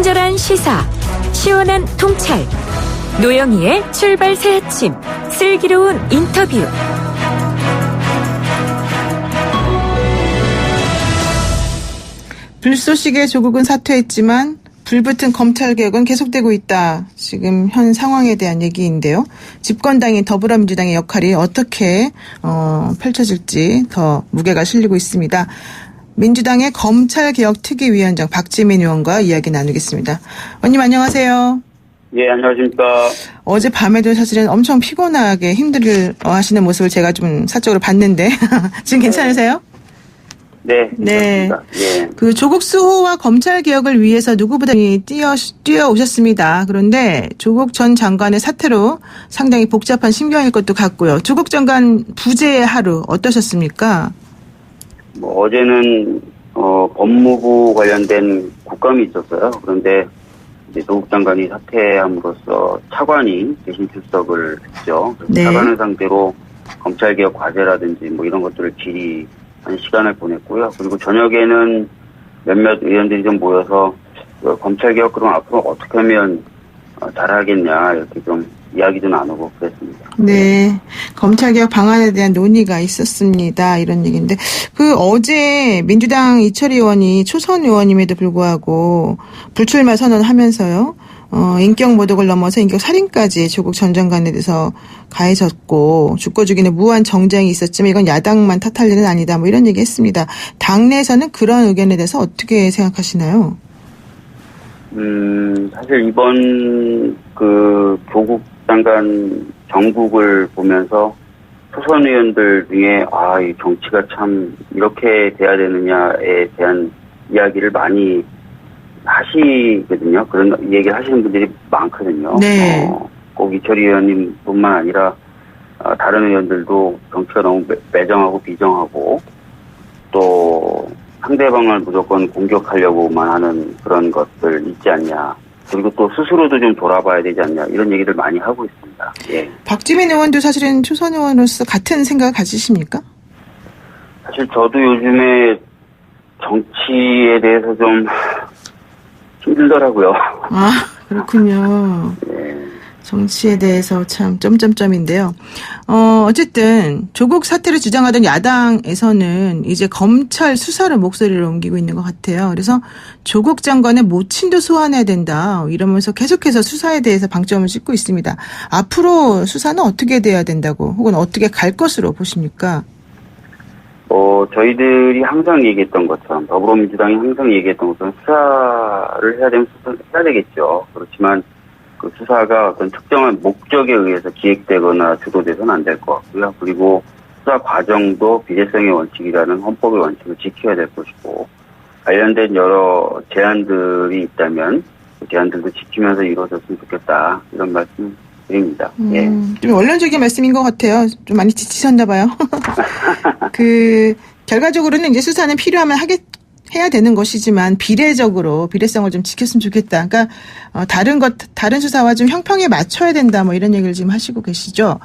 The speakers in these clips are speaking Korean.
친절한 시사, 시원한 통찰, 노영희의 출발 새 아침, 슬기로운 인터뷰. 불쏘시개 조국은 사퇴했지만 불붙은 검찰개혁은 계속되고 있다. 지금 현 상황에 대한 얘기인데요. 집권당인 더불어민주당의 역할이 어떻게 펼쳐질지 더 무게가 실리고 있습니다. 민주당의 검찰개혁특위위원장 박지민 의원과 이야기 나누겠습니다. 의원님 안녕하세요. 예, 안녕하십니까. 어젯밤에도 사실은 엄청 피곤하게 힘들어하시는 모습을 제가 좀 사적으로 봤는데 지금 괜찮으세요? 네. 네. 예. 그 조국 수호와 검찰 개혁을 위해서 누구보다 뛰어 오셨습니다. 그런데 조국 전 장관의 사태로 상당히 복잡한 심경일 것도 같고요. 조국 장관 부재의 하루 어떠셨습니까? 어제는 법무부 관련된 국감이 있었어요. 그런데 이제 조국 장관이 사퇴함으로써 차관이 대신 출석을 했죠. 네. 차관을 상대로 검찰 개혁 과제라든지 이런 것들을 질의한 시간을 보냈고요. 그리고 저녁에는 몇몇 의원들이 좀 모여서 검찰 개혁 그럼 앞으로 어떻게 하면 잘하겠냐 이렇게 좀 이야기도 나누고 그랬습니다. 네. 검찰개혁 방안에 대한 논의가 있었습니다. 이런 얘기인데, 어제 민주당 이철희 의원이 초선 의원임에도 불구하고 불출마 선언하면서요, 인격 모독을 넘어서 인격 살인까지 조국 전 장관에 대해서 가해졌고, 죽고 죽이는 무한 정쟁이 있었지만 이건 야당만 탓할 일은 아니다. 이런 얘기 했습니다. 당내에서는 그런 의견에 대해서 어떻게 생각하시나요? 사실 이번 조국 장관 정국을 보면서 초선 의원들 중에 이 정치가 참 이렇게 돼야 되느냐에 대한 이야기를 많이 하시거든요. 그런 얘기를 하시는 분들이 많거든요. 네. 꼭 이철희 의원님뿐만 아니라 다른 의원들도 정치가 너무 매정하고 비정하고 또 상대방을 무조건 공격하려고만 하는 그런 것들 있지 않냐. 그리고 또 스스로도 좀 돌아봐야 되지 않냐. 이런 얘기들 많이 하고 있습니다. 예. 박지민 의원도 사실은 초선 의원으로서 같은 생각을 가지십니까? 사실 저도 요즘에 정치에 대해서 좀 힘들더라고요. 그렇군요. 네. 정치에 대해서 참 점점점인데요. 어쨌든 조국 사태를 주장하던 야당에서는 이제 검찰 수사를 목소리를 옮기고 있는 것 같아요. 그래서 조국 장관의 모친도 소환해야 된다 이러면서 계속해서 수사에 대해서 방점을 찍고 있습니다. 앞으로 수사는 어떻게 돼야 된다고 혹은 어떻게 갈 것으로 보십니까? 저희들이 항상 얘기했던 것처럼 더불어민주당이 항상 얘기했던 것처럼 수사를 해야 되면 수사를 해야 되겠죠. 그렇지만 그 수사가 어떤 특정한 목적에 의해서 기획되거나 주도돼서는 안 될 것 같고요. 그리고 수사 과정도 비례성의 원칙이라는 헌법의 원칙을 지켜야 될 것이고 관련된 여러 제안들이 있다면 그 제안들도 지키면서 이루어졌으면 좋겠다. 이런 말씀 드립니다. 예. 좀 원론적인 말씀인 것 같아요. 좀 많이 지치셨나 봐요. 결과적으로는 이제 수사는 필요하면 해야 되는 것이지만 비례성을 좀 지켰으면 좋겠다. 그러니까 다른 수사와 좀 형평에 맞춰야 된다. 이런 얘기를 지금 하시고 계시죠.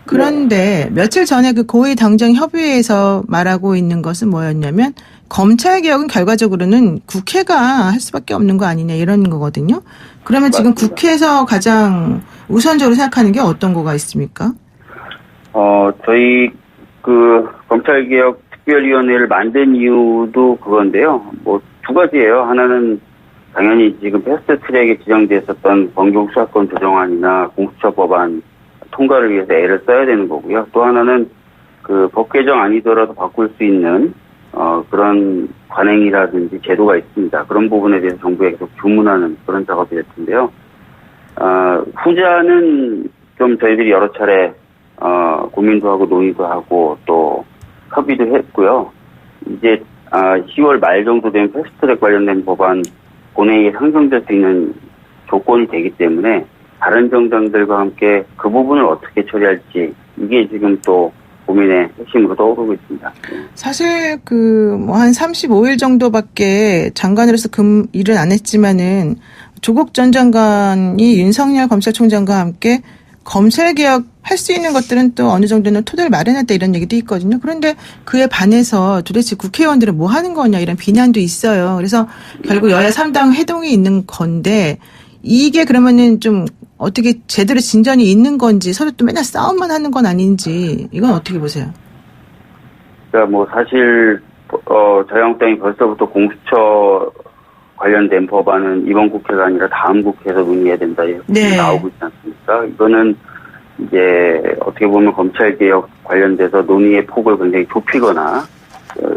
그런데 며칠 전에 고위 당정 협의회에서 말하고 있는 것은 뭐였냐면 검찰 개혁은 결과적으로는 국회가 할 수밖에 없는 거 아니냐 이런 거거든요. 그러면 지금 맞습니다. 국회에서 가장 우선적으로 생각하는 게 어떤 거가 있습니까? 저희 검찰개혁 특별위원회를 만든 이유도 그건데요. 두 가지예요. 하나는 당연히 지금 패스트트랙에 지정돼 있었던 검경 수사권 조정안이나 공수처 법안 통과를 위해서 애를 써야 되는 거고요. 또 하나는 법 개정 아니더라도 바꿀 수 있는 그런 관행이라든지 제도가 있습니다. 그런 부분에 대해서 정부에 계속 주문하는 그런 작업이 될 텐데요. 후자는 좀 저희들이 여러 차례 고민도 하고 논의도 하고 또 협의도 했고요. 이제 10월 말 정도 되면 패스트트랙 관련된 법안 본회의에 상정될 수 있는 조건이 되기 때문에 다른 정당들과 함께 그 부분을 어떻게 처리할지 이게 지금 또 고민의 핵심으로 떠오르고 있습니다. 사실 한 35일 정도밖에 장관으로서 일은 안 했지만은 조국 전 장관이 윤석열 검찰총장과 함께 검찰개혁 할 수 있는 것들은 또 어느 정도는 토대를 마련했다 이런 얘기도 있거든요. 그런데 그에 반해서 도대체 국회의원들은 뭐 하는 거냐 이런 비난도 있어요. 그래서 결국 여야 3당 회동이 있는 건데 이게 그러면은 좀 어떻게 제대로 진전이 있는 건지 서로 또 맨날 싸움만 하는 건 아닌지 이건 어떻게 보세요? 그러니까 뭐 사실 자유한국당이 벌써부터 공수처 관련된 법안은 이번 국회가 아니라 다음 국회에서 논의해야 된다 이렇게 나오고 있지 않습니까? 이거는 이제 어떻게 보면 검찰개혁 관련돼서 논의의 폭을 굉장히 좁히거나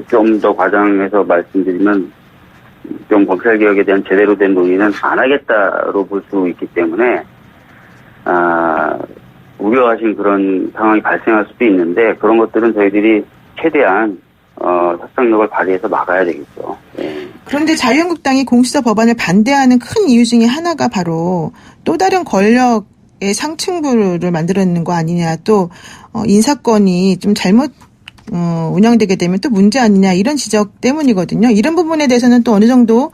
좀 더 과장해서 말씀드리면 좀 검찰개혁에 대한 제대로 된 논의는 안 하겠다로 볼 수 있기 때문에 우려하신 그런 상황이 발생할 수도 있는데 그런 것들은 저희들이 최대한 협상력을 발휘해서 막아야 되겠죠. 네. 그런데 자유한국당이 공수처 법안을 반대하는 큰 이유 중에 하나가 바로 또 다른 권력의 상층부를 만들어내는 거 아니냐, 또 인사권이 좀 잘못 운영되게 되면 또 문제 아니냐 이런 지적 때문이거든요. 이런 부분에 대해서는 또 어느 정도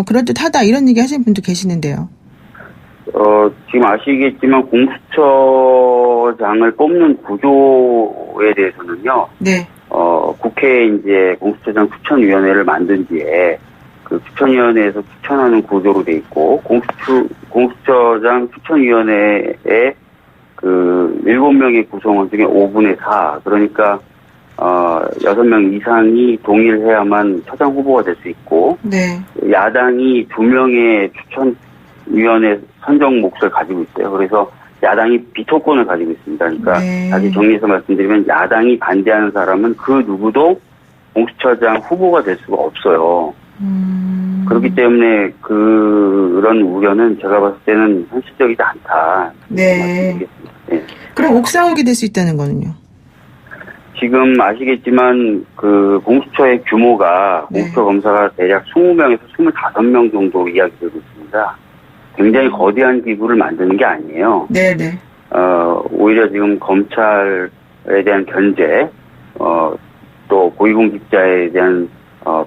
그럴듯하다 이런 얘기 하시는 분도 계시는데요. 지금 아시겠지만 공수처장을 뽑는 구조에 대해서는요. 네. 국회에 이제 공수처장 추천위원회를 만든 뒤에 그 추천위원회에서 추천하는 구조로 돼 있고 공수처장 추천위원회에 그 7명의 구성원 중에 5분의 4 그러니까 6명 이상이 동일해야만 처장 후보가 될 수 있고 네. 야당이 2명의 추천위원회 선정 몫을 가지고 있어요. 그래서 야당이 비토권을 가지고 있습니다. 그러니까 네. 다시 정리해서 말씀드리면 야당이 반대하는 사람은 그 누구도 공수처장 후보가 될 수가 없어요. 그렇기 때문에 그런 우려는 제가 봤을 때는 현실적이지 않다. 네. 네. 그럼 옥상옥이 될 수 있다는 거는요? 지금 아시겠지만 그 공수처의 규모가 네. 공수처 검사가 대략 20명에서 25명 정도 이야기되고 있습니다. 굉장히 거대한 기구를 만드는 게 아니에요. 네네. 오히려 지금 검찰에 대한 견제, 또 고위공직자에 대한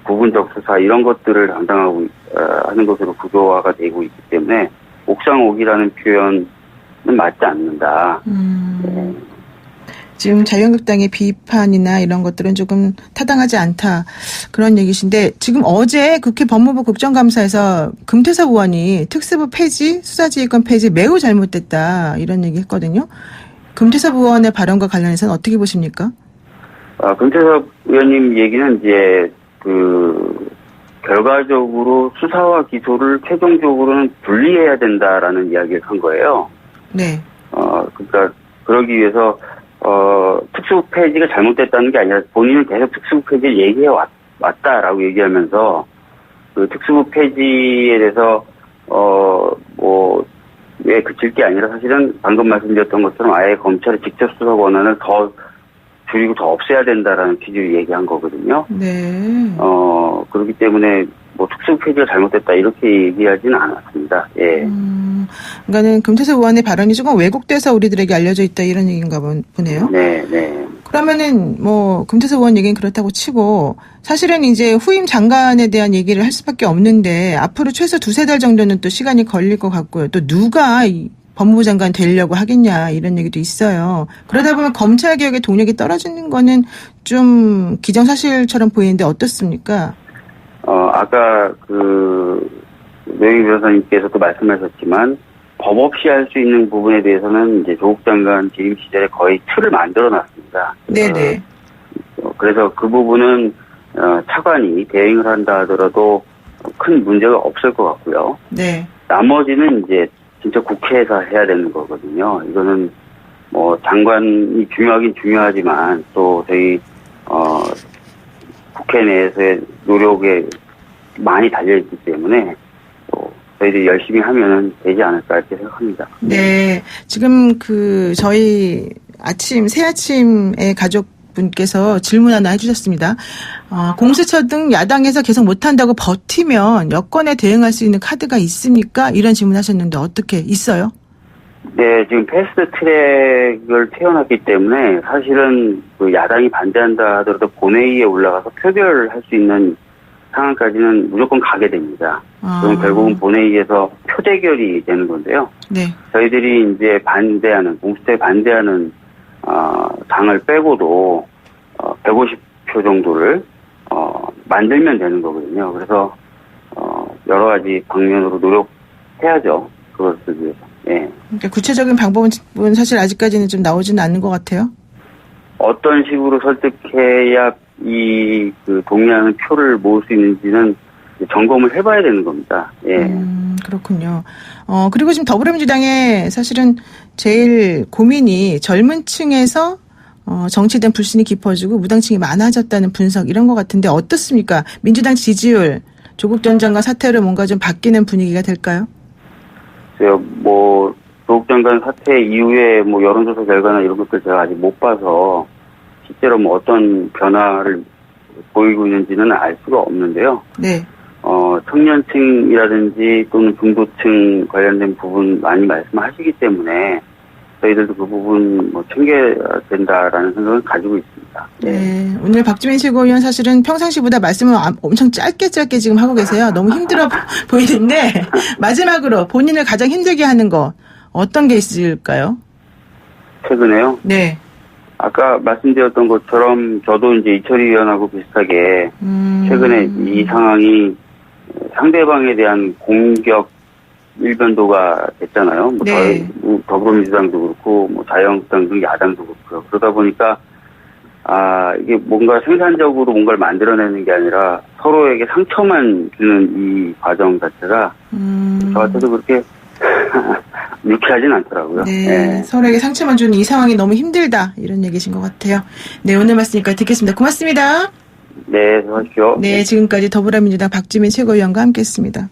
부분적 수사 이런 것들을 담당하고 하는 것으로 구조화가 되고 있기 때문에 옥상옥이라는 표현은 맞지 않는다. 네. 지금 자유한국당의 비판이나 이런 것들은 조금 타당하지 않다 그런 얘기신데 지금 어제 국회 법무부 국정감사에서 금태섭 의원이 특수부 폐지, 수사지휘권 폐지 매우 잘못됐다 이런 얘기 했거든요. 금태섭 의원의 발언과 관련해서는 어떻게 보십니까? 금태섭 의원님 얘기는 이제 결과적으로 수사와 기소를 최종적으로는 분리해야 된다라는 이야기를 한 거예요. 네. 그러니까 그러기 위해서 특수부 폐지가 잘못됐다는 게 아니라 본인은 계속 특수부 폐지를 얘기해 왔다라고 얘기하면서 그 특수부 폐지에 대해서 왜 그칠 게 아니라 사실은 방금 말씀드렸던 것처럼 아예 검찰의 직접 수사 권한을 더 줄이고 더 없애야 된다라는 취지로 얘기한 거거든요. 네. 그렇기 때문에 특수부 폐지가 잘못됐다 이렇게 얘기하지는 않았습니다. 예. 그러니까는 금태섭 의원의 발언이 조금 왜곡돼서 우리들에게 알려져 있다 이런 얘기인가 보네요. 네, 네. 그러면은 금태섭 의원 얘기는 그렇다고 치고 사실은 이제 후임 장관에 대한 얘기를 할 수밖에 없는데 앞으로 최소 2-3달 정도는 또 시간이 걸릴 것 같고요. 또 누가 법무부 장관 되려고 하겠냐 이런 얘기도 있어요. 그러다 보면 검찰개혁의 동력이 떨어지는 거는 좀 기정사실처럼 보이는데 어떻습니까? 아까 노영희 변호사님께서도 말씀하셨지만 법 없이 할 수 있는 부분에 대해서는 이제 조국 장관 재임 시절에 거의 틀을 만들어놨습니다. 네네. 그래서 그 부분은 차관이 대행을 한다 하더라도 큰 문제가 없을 것 같고요. 네. 나머지는 이제 진짜 국회에서 해야 되는 거거든요. 이거는 장관이 중요하긴 중요하지만 또 저희 국회 내에서의 노력에 많이 달려있기 때문에 저희들이 열심히 하면은 되지 않을까 이렇게 생각합니다. 네. 지금 저희 새 아침의 가족분께서 질문 하나 해주셨습니다. 공수처 등 야당에서 계속 못한다고 버티면 여권에 대응할 수 있는 카드가 있습니까? 이런 질문 하셨는데 어떻게 있어요? 네, 지금 패스트 트랙을 태어났기 때문에 사실은 야당이 반대한다 하더라도 본회의에 올라가서 표결할 수 있는 상황까지는 무조건 가게 됩니다. 그럼 결국은 본회의에서 표대결이 되는 건데요. 네. 저희들이 이제 공수처에 반대하는 당을 빼고도 150표 정도를 만들면 되는 거거든요. 그래서 여러 가지 방면으로 노력해야죠. 그것을 위해서. 예. 그러니까 구체적인 방법은 사실 아직까지는 좀 나오지는 않는 것 같아요. 어떤 식으로 설득해야 그 동의하는 표를 모을 수 있는지는 점검을 해봐야 되는 겁니다. 예. 그렇군요. 그리고 지금 더불어민주당의 사실은 제일 고민이 젊은 층에서 정치에 대한 불신이 깊어지고 무당층이 많아졌다는 분석 이런 것 같은데 어떻습니까? 민주당 지지율 조국 전 장관 사태로 뭔가 좀 바뀌는 분위기가 될까요? 조국 장관 사태 이후에 여론조사 결과나 이런 것들 제가 아직 못 봐서 실제로 어떤 변화를 보이고 있는지는 알 수가 없는데요. 네. 청년층이라든지 또는 중도층 관련된 부분 많이 말씀하시기 때문에 저희들도 그 부분 챙겨야 된다라는 생각을 가지고 있습니다. 네. 오늘 박주민 최고위원 사실은 평상시보다 말씀을 엄청 짧게 지금 하고 계세요. 너무 힘들어 보이는데 마지막으로 본인을 가장 힘들게 하는 거 어떤 게 있을까요? 최근에요? 네. 아까 말씀드렸던 것처럼 저도 이제 이철희 의원하고 비슷하게 최근에 이 상황이 상대방에 대한 공격 일변도가 됐잖아요. 네. 더불어민주당도 그렇고 자유한국당 등 야당도 그렇고요. 그러다 보니까 이게 뭔가 생산적으로 뭔가를 만들어내는 게 아니라 서로에게 상처만 주는 이 과정 자체가 저한테도 그렇게 유쾌하진 않더라고요. 네, 네. 서로에게 상처만 주는 이 상황이 너무 힘들다 이런 얘기신 것 같아요. 네, 오늘 말씀까지 듣겠습니다. 고맙습니다. 네, 수고하십시오. 네, 지금까지 더불어민주당 박주민 최고위원과 함께했습니다.